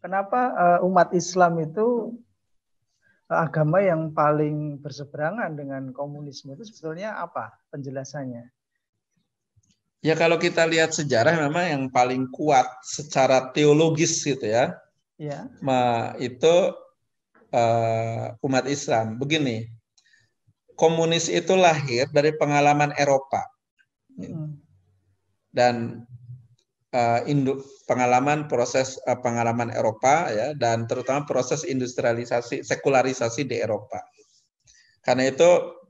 kenapa umat Islam itu agama yang paling berseberangan dengan komunisme itu sebetulnya apa penjelasannya? Ya kalau kita lihat sejarah memang yang paling kuat secara teologis gitu ya, Ya. itu umat Islam. Begini, komunis itu lahir dari pengalaman Eropa dan pengalaman proses pengalaman Eropa ya, dan terutama proses industrialisasi sekularisasi di Eropa. Karena itu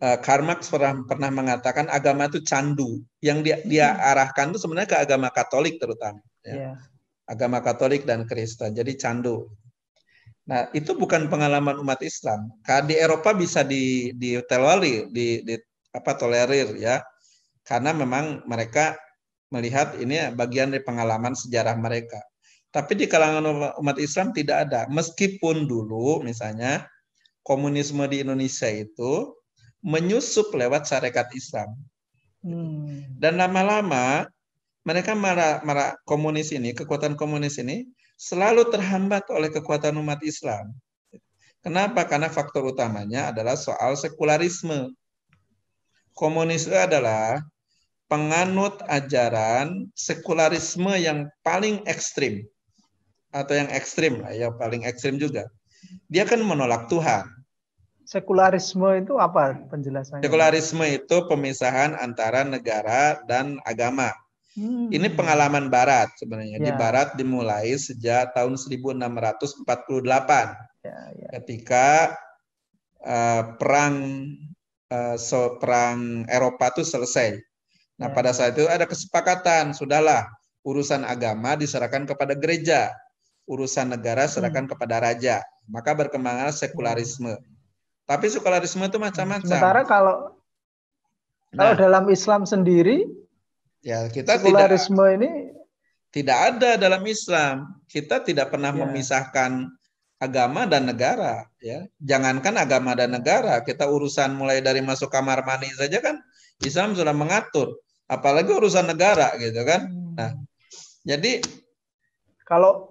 Karl Marx pernah mengatakan agama itu candu. Yang dia arahkan itu sebenarnya ke agama Katolik terutama. Ya. Agama Katolik dan Kristen. Jadi candu. Nah itu bukan pengalaman umat Islam. Di Eropa bisa tolerir ya. Karena memang mereka melihat ini bagian dari pengalaman sejarah mereka. Tapi di kalangan umat Islam tidak ada. Meskipun dulu misalnya komunisme di Indonesia itu menyusup lewat syarikat Islam. Dan lama-lama mereka komunis ini, kekuatan komunis ini selalu terhambat oleh kekuatan umat Islam. Kenapa? Karena faktor utamanya adalah soal sekularisme. Komunis itu adalah penganut ajaran sekularisme yang paling ekstrim. Atau yang ekstrim lah, ya paling ekstrim juga. Dia kan menolak Tuhan. Sekularisme itu apa penjelasannya? Sekularisme itu pemisahan antara negara dan agama. Ini pengalaman Barat sebenarnya. Di Barat dimulai sejak tahun 1648. Ketika perang Eropa itu selesai. Nah, pada saat itu ada kesepakatan, sudahlah urusan agama diserahkan kepada gereja, urusan negara serahkan kepada raja. Maka berkembanglah sekularisme. Tapi sekularisme itu macam-macam. Sementara kalau dalam Islam sendiri, ya kita sekularisme ini tidak ada dalam Islam. Kita tidak pernah memisahkan agama dan negara. Ya, jangankan agama dan negara, kita urusan mulai dari masuk kamar mandi saja kan Islam sudah mengatur. Apalagi urusan negara gitu kan. Nah, jadi kalau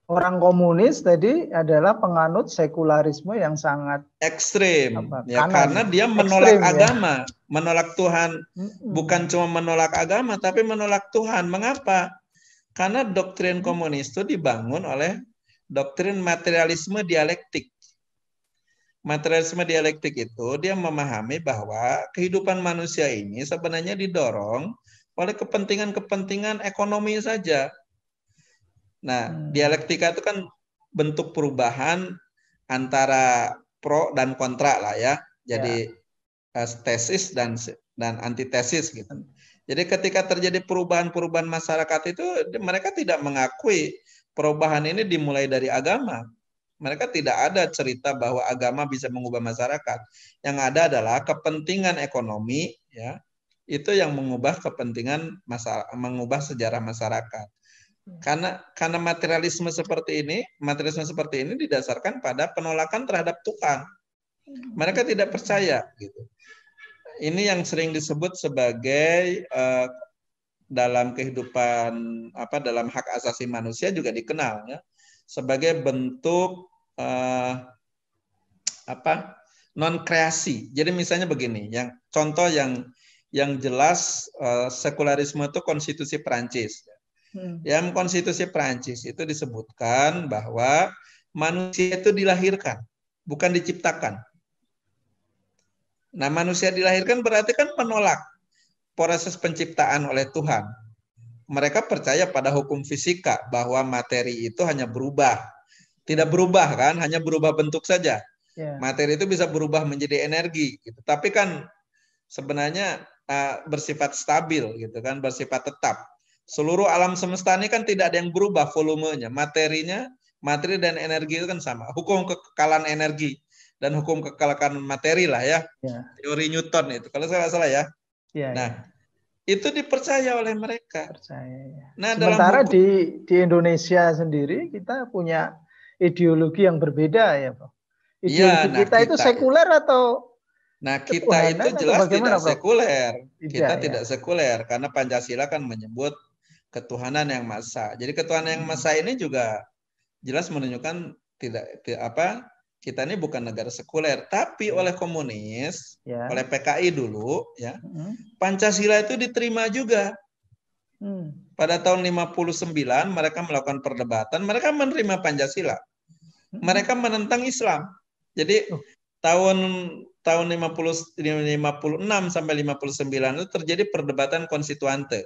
orang komunis tadi adalah penganut sekularisme yang sangat ekstrim, ya karena dia menolak agama, menolak Tuhan, bukan cuma menolak agama, tapi menolak Tuhan. Mengapa? Karena doktrin komunis itu dibangun oleh doktrin materialisme dialektik. Materialisme dialektik itu dia memahami bahwa kehidupan manusia ini sebenarnya didorong oleh kepentingan-kepentingan ekonomi saja. Nah, dialektika itu kan bentuk perubahan antara pro dan kontra lah ya. Jadi tesis dan antitesis gitu. Jadi ketika terjadi perubahan-perubahan masyarakat itu mereka tidak mengakui perubahan ini dimulai dari agama. Mereka tidak ada cerita bahwa agama bisa mengubah masyarakat. Yang ada adalah kepentingan ekonomi ya. Itu yang mengubah mengubah sejarah masyarakat. Karena materialisme seperti ini didasarkan pada penolakan terhadap Tuhan. Mereka tidak percaya gitu. Ini yang sering disebut sebagai dalam kehidupan dalam hak asasi manusia juga dikenal ya sebagai bentuk non kreasi. Jadi misalnya begini, contoh yang jelas sekularisme itu konstitusi Perancis. Yang konstitusi Perancis itu disebutkan bahwa manusia itu dilahirkan, bukan diciptakan. Nah, manusia dilahirkan berarti kan menolak proses penciptaan oleh Tuhan. Mereka percaya pada hukum fisika bahwa materi itu hanya berubah. Tidak berubah kan, hanya berubah bentuk saja. Materi itu bisa berubah menjadi energi gitu. Tapi kan sebenarnya bersifat stabil gitu kan, bersifat tetap. Seluruh alam semesta ini kan tidak ada yang berubah volumenya, materi dan energi itu kan sama. Hukum kekekalan energi dan hukum kekekalan materi lah ya. Teori Newton itu kalau saya salah ya. Nah, itu dipercaya oleh mereka. Nah, sementara di Indonesia sendiri kita punya ideologi yang berbeda ya, Pak. Ideologi kita itu sekuler atau kita itu jelas tidak sekuler. Kita tidak sekuler karena Pancasila kan menyebut ketuhanan yang maha. Jadi ketuhanan yang maha ini juga jelas menunjukkan kita ini bukan negara sekuler, tapi oleh komunis, oleh PKI dulu, ya, Pancasila itu diterima juga. Pada tahun 59 mereka melakukan perdebatan, mereka menerima Pancasila, mereka menentang Islam. Jadi tahun 56 sampai 59 itu terjadi perdebatan konstituante.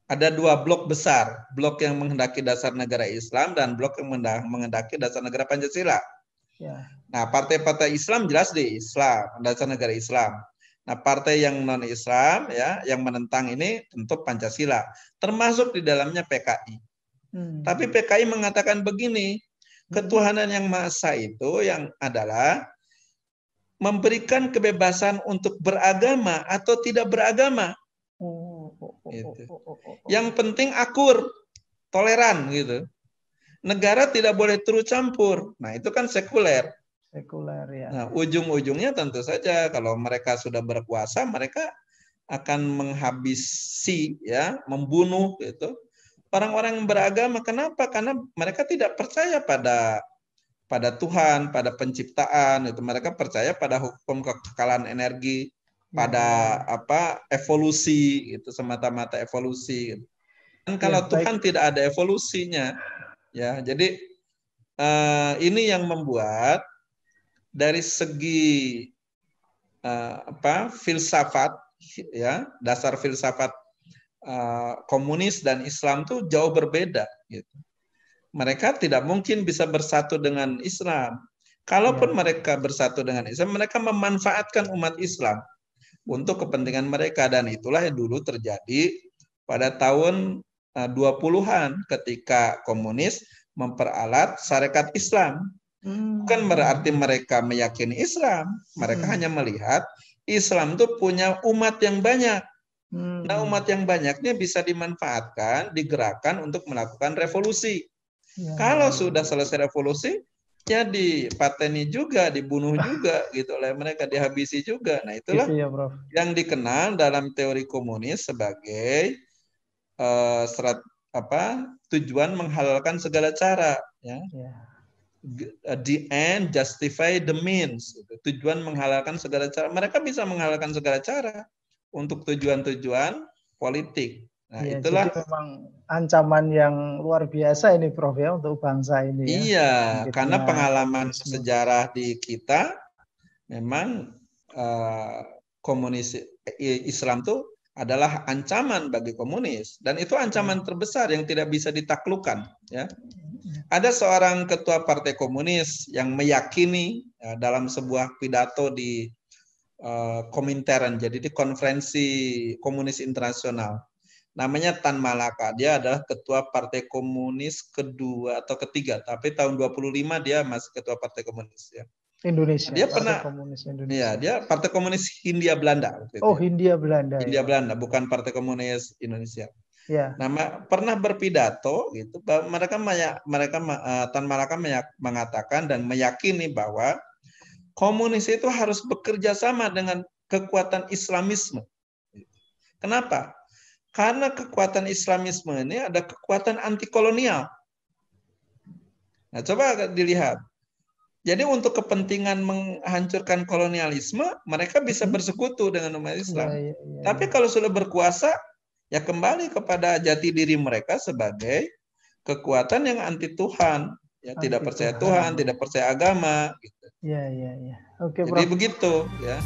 Ada dua blok besar, blok yang menghendaki dasar negara Islam dan blok yang menghendaki dasar negara Pancasila. Nah, partai-partai Islam jelas di Islam, dasar negara Islam. Nah, partai yang non-Islam, ya, yang menentang ini tentu Pancasila, termasuk di dalamnya PKI. Tapi PKI mengatakan begini, ketuhanan yang Maha Esa itu yang adalah memberikan kebebasan untuk beragama atau tidak beragama. Gitu. Yang penting akur, toleran gitu. Negara tidak boleh turut campur. Nah, itu kan sekuler. Sekuler, ya. Nah, ujung-ujungnya tentu saja kalau mereka sudah berkuasa, mereka akan menghabisi, ya, membunuh gitu orang-orang yang beragama. Kenapa? Karena mereka tidak percaya pada Tuhan, pada penciptaan itu. Mereka percaya pada hukum kekekalan energi, pada evolusi itu, semata-mata evolusi. Dan kalau Tuhan tidak ada evolusinya, ya. Jadi ini yang membuat dari segi filsafat, ya, dasar filsafat komunis dan Islam tuh jauh berbeda gitu. Mereka tidak mungkin bisa bersatu dengan Islam. Kalaupun mereka bersatu dengan Islam, mereka memanfaatkan umat Islam untuk kepentingan mereka, dan itulah yang dulu terjadi pada tahun 20-an ketika komunis memperalat syarikat Islam. Bukan berarti mereka meyakini Islam, mereka hanya melihat Islam itu punya umat yang banyak. Nah, umat yang banyaknya bisa dimanfaatkan, digerakkan untuk melakukan revolusi. Kalau sudah selesai revolusi, ya dipateni juga, dibunuh juga gitu oleh mereka, dihabisi juga. Nah, itulah gitu ya, Prof, yang dikenal dalam teori komunis sebagai tujuan menghalalkan segala cara, ya. The end justify the means. Tujuan menghalalkan segala cara. Mereka bisa menghalalkan segala cara untuk tujuan-tujuan politik. Nah, itulah. Jadi memang ancaman yang luar biasa ini, Prof, ya, untuk bangsa ini. Iya, karena pengalaman sejarah di kita memang komunis Islam itu adalah ancaman bagi komunis, dan itu ancaman terbesar yang tidak bisa ditaklukkan, ya. Ada seorang ketua partai komunis yang meyakini dalam sebuah pidato di Komintern, jadi di konferensi komunis internasional, namanya Tan Malaka. Dia adalah ketua partai komunis kedua atau ketiga, tapi tahun 25 dia masih ketua partai komunis, ya. Indonesia. Dia pernah Indonesia. Ya, dia Partai Komunis Hindia Belanda. Oh, Hindia Belanda. Hindia Belanda, bukan Partai Komunis Indonesia. Ya. Nah, pernah berpidato gitu. Tan Malaka mengatakan dan meyakini bahwa komunis itu harus bekerja sama dengan kekuatan Islamisme. Kenapa? Karena kekuatan Islamisme ini ada kekuatan anti kolonial. Nah, coba dilihat. Jadi untuk kepentingan menghancurkan kolonialisme, mereka bisa bersekutu dengan umat Islam. Tapi kalau sudah berkuasa, ya kembali kepada jati diri mereka sebagai kekuatan yang anti Tuhan, ya, tidak percaya Tuhan, tidak percaya agama. Gitu. Oke, jadi Prof, begitu, ya.